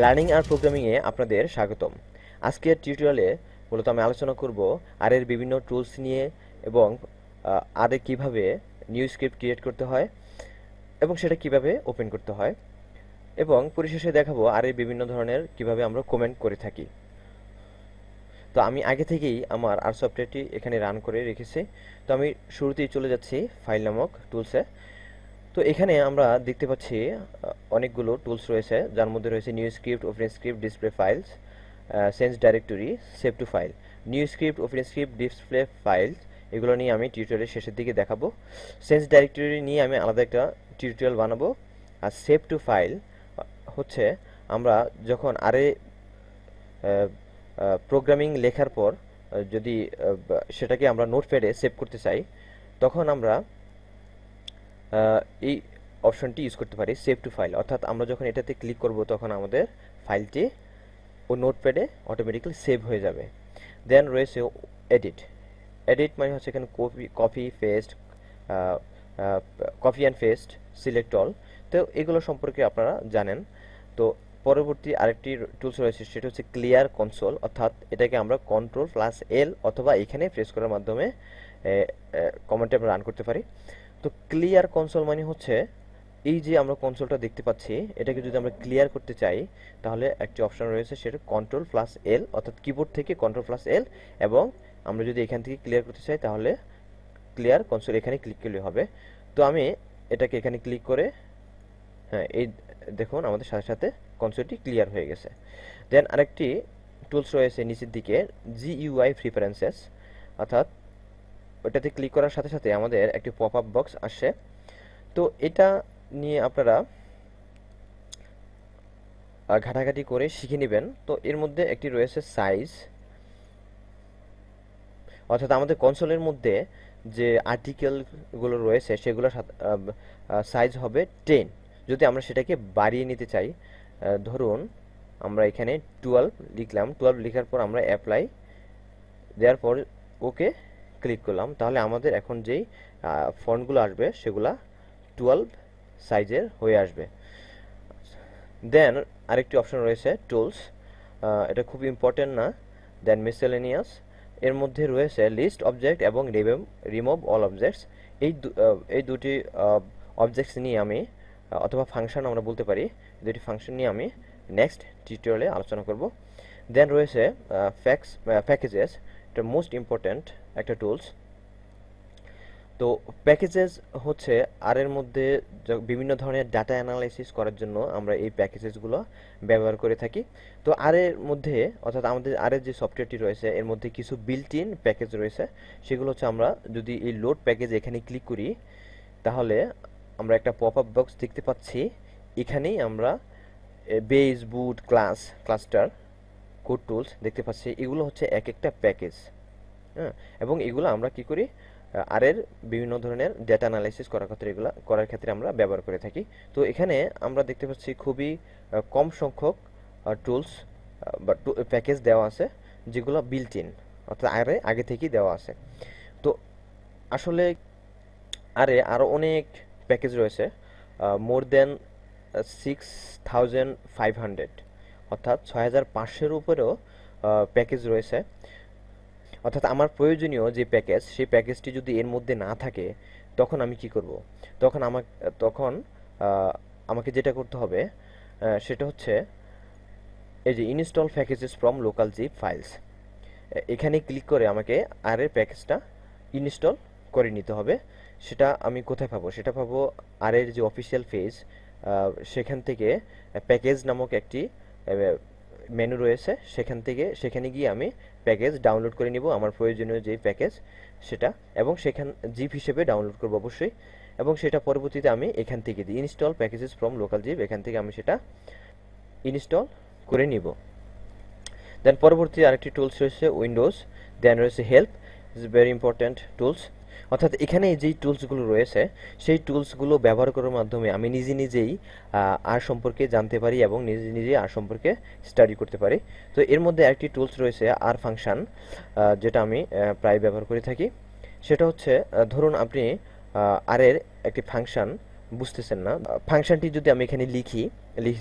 Learning আর প্রোগ্রামিংয়ে আপনাদের স্বাগতম। আজকের টিউটোরিয়ালে মূলত আমি আলোচনা করব আর এর বিভিন্ন টুলস নিয়ে এবং আর এ কীভাবে নিউ স্ক্রিপ্ট ক্রিয়েট করতে হয় এবং সেটা কিভাবে ওপেন করতে হয়, এবং পরিশেষে দেখাবো আর এর বিভিন্ন ধরনের কিভাবে আমরা কমেন্ট করে থাকি। তো আমি আগে থেকেই আমার আর সফটওয়্যারটি এখানে রান করে রেখেছি। তো আমি শুরুতেই চলে যাচ্ছি ফাইল নামক টুলসে। তো এখানে আমরা দেখতে পাচ্ছি অনেকগুলো টুলস রয়েছে, যার মধ্যে রয়েছে new script, open script, display files, change directory, save two file. New script, open script, display files এগুলো নিয়ে আমি টিউটোরিয়ালের শেষের দিকে দেখাবো। চেঞ্জ ডাইরেক্টরি নিয়ে আমি আলাদা একটা টিউটোরিয়াল বানাবো। আর সেভ টু ফাইল হচ্ছে আমরা যখন আরে প্রোগ্রামিং লেখার পর যদি সেটাকে আমরা নোটপ্যাডে সেভ করতে চাই, তখন আমরা এই অপশনটি ইউজ করতে পারি, সেভ টু ফাইল। অর্থাৎ আমরা যখন এটাতে ক্লিক করব তখন আমাদের ফাইলটি ও নোটপ্যাডে অটোমেটিক্যালি সেভ হয়ে যাবে। দেন রয়েছে এডিট। এডিট মানে হচ্ছে এখানে copy paste, copy and paste, select all. তো এগুলো সম্পর্কে আপনারা জানেন। তো পরবর্তী আরেকটি টুলস রয়েছে, সেটা হচ্ছে ক্লিয়ার কনসোল। অর্থাৎ এটাকে আমরা Ctrl+L অথবা এখানে প্রেস করার মাধ্যমে কমান্ডটি আমরা রান করতে পারি। তো ক্লিয়ার কনসোল মানে হচ্ছে এই যে আমরা কনসোলটা দেখতে পাচ্ছি, এটাকে যদি আমরা ক্লিয়ার করতে চাই তাহলে একটি অপশন রয়েছে, সেটা Ctrl+L, অর্থাৎ কিবোর্ড থেকে Ctrl+L, এবং আমরা যদি এখান থেকে ক্লিয়ার করতে চাই তাহলে ক্লিয়ার কনসোল এখানে ক্লিক করলে হবে। তো আমি এটাকে এখানে ক্লিক করে, হ্যাঁ, এই দেখুন আমাদের সাথে সাথে কনসোলটি ক্লিয়ার হয়ে গেছে। দেন আরেকটি টুলস রয়েছে নিচের দিকে, GUI প্রিফারেন্সেস। অর্থাৎ ওটাতে ক্লিক করার সাথে সাথে আমাদের একটি পপ আপ বক্স আসে। তো এটা নিয়ে আপনারা ঘাটাঘাটি করে শিখে নেবেন। তো এর মধ্যে একটি রয়েছে সাইজ। অর্থাৎ আমাদের কনসোলের মধ্যে যে আর্টিকেলগুলো রয়েছে সেগুলোর সাইজ হবে 10। যদি আমরা সেটাকে বাড়িয়ে নিতে চাই, ধরুন আমরা এখানে 12 লিখলাম। 12 লেখার পর আমরা অ্যাপ্লাই দেওয়ার পর ওকে ক্লিক করলাম, তাহলে আমাদের এখন যেই ফন্টগুলো আসবে সেগুলা 12 সাইজের হয়ে আসবে। দেন আরেকটি অপশন রয়েছে টুলস, এটা খুব ইম্পর্টেন্ট না। দেন মিসেলেনিয়াস, এর মধ্যে রয়েছে লিস্ট অবজেক্ট এবং রিমুভ অল অবজেক্টস। এই দুটি অবজেক্টস নিয়ে আমি, অথবা ফাংশন আমরা বলতে পারি, দুটি ফাংশন নিয়ে আমি নেক্সট টিউটোরিয়ালে আলোচনা করব। দেন রয়েছে প্যাকেজেস, এটা মোস্ট ইম্পর্ট্যান্ট একটা টুলস। তো প্যাকেজেস হচ্ছে আর এর মধ্যে বিভিন্ন ধরনের ডাটা অ্যানালাইসিস করার জন্য আমরা এই প্যাকেজেসগুলো ব্যবহার করে থাকি। তো আর এর মধ্যে, অর্থাৎ আমাদের আর এর যে সফটওয়্যারটি রয়েছে এর মধ্যে কিছু বিল্ট ইন প্যাকেজ রয়েছে। সেগুলো হচ্ছে, আমরা যদি এই লোড প্যাকেজ এখানে ক্লিক করি তাহলে আমরা একটা পপ আপ বক্স দেখতে পাচ্ছি। এখানেই আমরা বেস, বুট, ক্লাস্টার, কোড টুলস দেখতে পাচ্ছি। এগুলো হচ্ছে এক একটা প্যাকেজ, হ্যাঁ। এবং এগুলো আমরা কি করি, আর এর বিভিন্ন ধরনের ডেটা অ্যানালাইসিস করার ক্ষেত্রে আমরা ব্যবহার করে থাকি। তো এখানে আমরা দেখতে পাচ্ছি খুবই কম সংখ্যক টুলস বা প্যাকেজ দেওয়া আছে, যেগুলো বিল্ট ইন, অর্থাৎ আগে থেকেই দেওয়া আছে। তো আসলে আরও অনেক প্যাকেজ রয়েছে, মোর দেন 6500, অর্থাৎ 6500-এর উপরেও প্যাকেজ রয়েছে। অর্থাৎ আমার প্রয়োজনীয় যে প্যাকেজ, সেই প্যাকেজটি যদি এর মধ্যে না থাকে তখন আমি কি করব? তখন আমাকে যেটা করতে হবে সেটা হচ্ছে এই যে install packages from local zip files, এখানে ক্লিক করে আমাকে আর এর প্যাকেজটা ইনস্টল করে নিতে হবে। সেটা আমি কোথায় পাবো? সেটা পাবো আর এর যে অফিসিয়াল পেজ, সেখান থেকে প্যাকেজ নামক একটি মেনু রয়েছে, সেখানে গিয়ে আমি প্যাকেজ ডাউনলোড করে নিব, আমার প্রয়োজনীয় যে প্যাকেজ সেটা, এবং জিপ হিসেবে ডাউনলোড করব অবশ্যই। এবং সেটা পরবর্তীতে আমি এখান থেকে দিই install packages from local zip, এখান থেকে আমি সেটা ইনস্টল করে নিব। দেন পরবর্তী আরেকটি টুলস রয়েছে উইন্ডোজ। দেন রয়েছে help, is very important tools. অর্থাৎ এখানে যেই টুলসগুলো রয়েছে সেই টুলসগুলো ব্যবহার করার মাধ্যমে আমি নিজেই আর সম্পর্কে জানতে পারি এবং নিজেই আর সম্পর্কে স্টাডি করতে পারি। তো এর মধ্যে একটি টুলস রয়েছে আর ফাংশন, যেটা আমি প্রায় ব্যবহার করে থাকি। সেটা হচ্ছে, ধরুন আপনি আর এর একটি ফাংশন বুঝতেছেন না। ফাংশনটি যদি আমি এখানে লিখি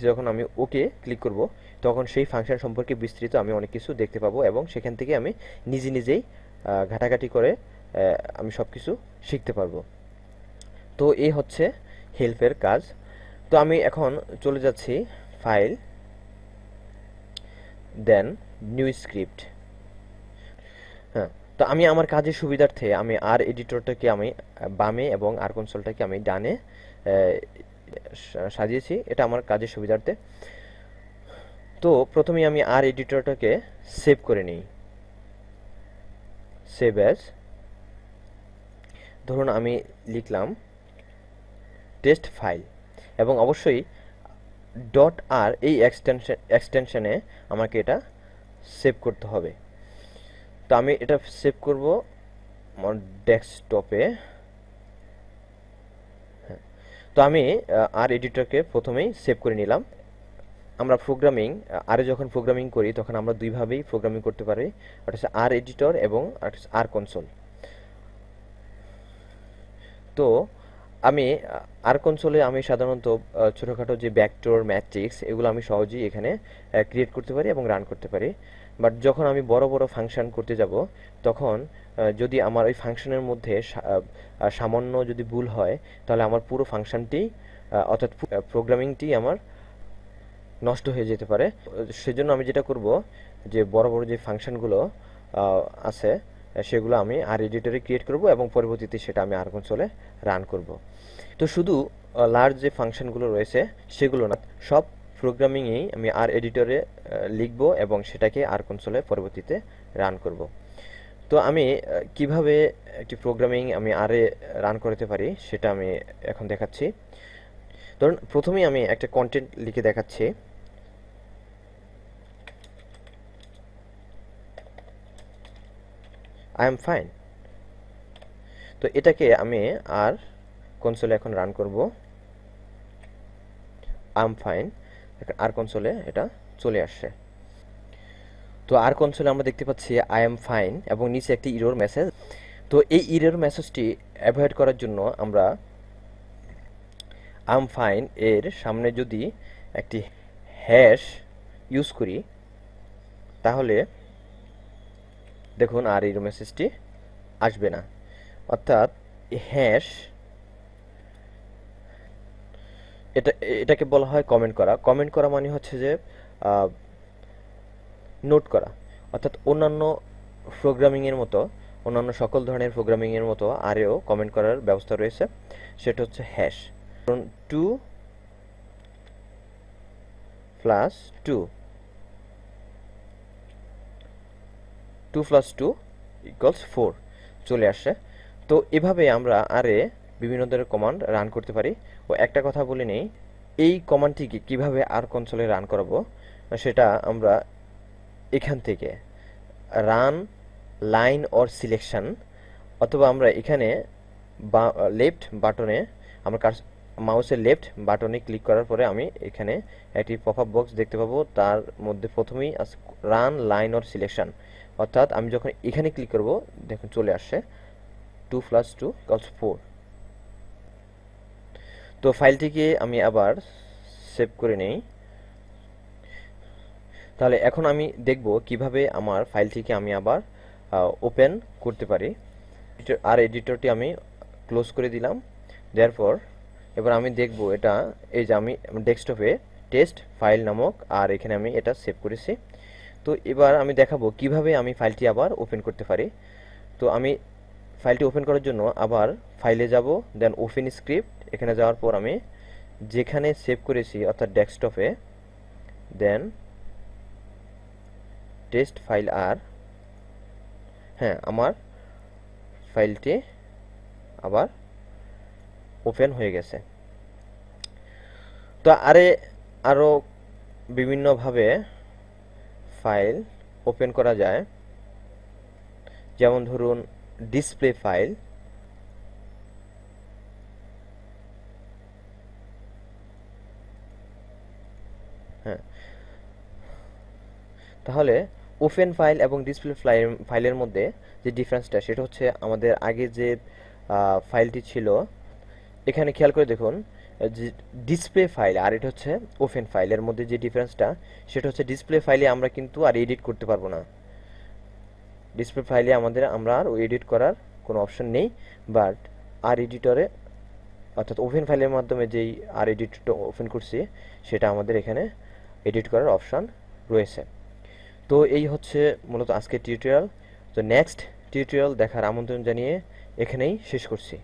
যখন আমি ওকে ক্লিক করব, তখন সেই ফাংশন সম্পর্কে বিস্তৃত আমি অনেক কিছু দেখতে পাবো এবং সেখান থেকে আমি নিজেই ঘাটাঘাটি করে আমি সব কিছু শিখতে পারবো। তো এই হচ্ছে হেল্পের কাজ। তো আমি এখন চলে যাচ্ছি ফাইল, দেন নিউ স্ক্রিপ্ট। হ্যাঁ, তো আমি আমার কাজের সুবিধার্থে আমি আর এডিটরটাকে আমি বামে এবং আর কনসোলটাকে আমি ডানে সাজিয়েছি, এটা আমার কাজের সুবিধার্থে। তো প্রথমে আমি আর এডিটরটাকে সেভ করে নিই, সেভ অ্যাজ। ধরুন আমি লিখলাম টেস্ট ফাইল এবং অবশ্যই ডট আর এই এক্সটেনশনে আমাকে এটা সেভ করতে হবে। তো আমি এটা সেভ করব আমার ডেস্কটপে। তো আমি আর এডিটরকে প্রথমেই সেভ করে নিলাম। আমরা প্রোগ্রামিং আরে যখন প্রোগ্রামিং করি তখন আমরা দুইভাবেই প্রোগ্রামিং করতে পারি, ওটা হচ্ছে আর এডিটর এবং আর কনসোল। তো আমি আর কনসোলে আমি সাধারণত ছোটোখাটো যে ভেক্টর ম্যাট্রিক্স এগুলো আমি সহজেই এখানে ক্রিয়েট করতে পারি এবং রান করতে পারি। বাট যখন আমি বড় বড় ফাংশন করতে যাব তখন যদি আমার ওই ফাংশনের মধ্যে সামান্য যদি ভুল হয় তাহলে আমার পুরো ফাংশনটি অর্থাৎ প্রোগ্রামিংটি আমার নষ্ট হয়ে যেতে পারে। সেজন্য আমি যেটা করব যে বড় বড় যে ফাংশনগুলো আছে সেগুলো আমি আর এডিটরে ক্রিয়েট করব এবং পরবর্তীতে সেটা আমি আর কনসোলে রান করব। তো শুধু লার্জ যে ফাংশনগুলো রয়েছে সেগুলো না, সব প্রোগ্রামিংয়েই আমি আর এডিটরে লিখব এবং সেটাকে আর কনসোলে পরবর্তীতে রান করব। তো আমি কিভাবে একটি প্রোগ্রামিং আমি আরে রান করতে পারি সেটা আমি এখন দেখাচ্ছি। ধরুন প্রথমেই আমি একটা কন্টেন্ট লিখে দেখাচ্ছি। I am fine. তো এটাকে আমি আর কনসোলে এখন রান করব। আই এম ফাইন, আর কনসোলে এটা চলে আসছে। তো আর কনসোলে আমরা দেখতে পাচ্ছি আই এম ফাইন এবং নিচে একটি ইরর মেসেজ। তো এই ইরর মেসেজটি অ্যাভয়েড করার জন্য আমরা আই এম ফাইন এর সামনে যদি একটি হ্যাশ ইউজ করি তাহলে দেখুন আর ইরর মেসেজটি আসবে না। অর্থাৎ হ্যাশ এটাকে বলা হয় কমেন্ট করা। কমেন্ট করা মানে হচ্ছে যে নোট করা, অর্থাৎ অন্যান্য প্রোগ্রামিংয়ের মতো, অন্যান্য সকল ধরনের প্রোগ্রামিংয়ের মতো আরও কমেন্ট করার ব্যবস্থা রয়েছে, সেটা হচ্ছে হ্যাশ। ধরুন 2 + 2 + 2 = 4 চলে আসছে। তো এভাবে আমরা আরে বিভিন্ন ধরনের কমান্ড রান করতে পারি। ও একটা কথা বলে নেই, এই কমান্ডটিকে কিভাবে আর কনসোলে রান করাবো সেটা আমরা এখান থেকে রান লাইন অর সিলেকশন, অথবা আমরা এখানে লেফট বাটনে আমরা মাউসের লেফট বাটনে ক্লিক করার পরে আমি এখানে একটি পপআপ বক্স দেখতে পাবো, তার মধ্যে প্রথমেই রান লাইন অর সিলেকশন। অর্থাৎ আমি যখন এখানে ক্লিক করব দেখুন চলে আসছে 2 + 2 = 4। তো ফাইলটিকে আমি আবার সেভ করে নেই। তাহলে এখন আমি দেখব কিভাবে আমার ফাইলটিকে আমি আবার ওপেন করতে পারি। আর এডিটরটি আমি ক্লোজ করে দিলাম। দেয়ারপর এবার আমি দেখব এটা, এই যে আমি ডেস্কটপে টেস্ট ফাইল নামক আর এখানে আমি এটা সেভ করেছি। তো এবার আমি দেখাবো কিভাবে আমি ফাইলটি আবার ওপেন করতে পারি। তো আমি ফাইলটি ওপেন করার জন্য আবার ফাইলে যাব, দেন ওপেন স্ক্রিপ্ট, এখানে যাওয়ার পর আমি যেখানে সেভ করেছি অর্থাৎ ডেস্কটপে, দেন টেস্ট ফাইল আর, হ্যাঁ আমার ফাইলটি আবার ওপেন হয়ে গেছে। তো আরও বিভিন্নভাবে ফাইল ওপেন করা যায়, যেমন ধরুন ডিসপ্লে ফাইল। হ্যাঁ, তাহলে ওপেন ফাইল এবং ডিসপ্লে ফাইলের মধ্যে যে ডিফারেন্সটা সেটা হচ্ছে আমাদের আগে যে ফাইলটি ছিল, এখানে খেয়াল করে দেখুন যে ডিসপ্লে ফাইল আর এটা হচ্ছে ওপেন ফাইলের মধ্যে যে ডিফারেন্সটা, সেটা হচ্ছে ডিসপ্লে ফাইলে আমরা কিন্তু আর এডিট করতে পারবো না। ডিসপ্লে ফাইলে আমরা আর এডিট করার কোনো অপশন নেই, বাট আর এডিটরে অর্থাৎ ওপেন ফাইলের মাধ্যমে যেই আর এডিটরটা ওপেন করছি সেটা আমাদের এখানে এডিট করার অপশান রয়েছে। তো এই হচ্ছে মূলত আজকের টিউটোরিয়াল। তো নেক্সট টিউটোরিয়াল দেখার আমন্ত্রণ জানিয়ে এখানেই শেষ করছি।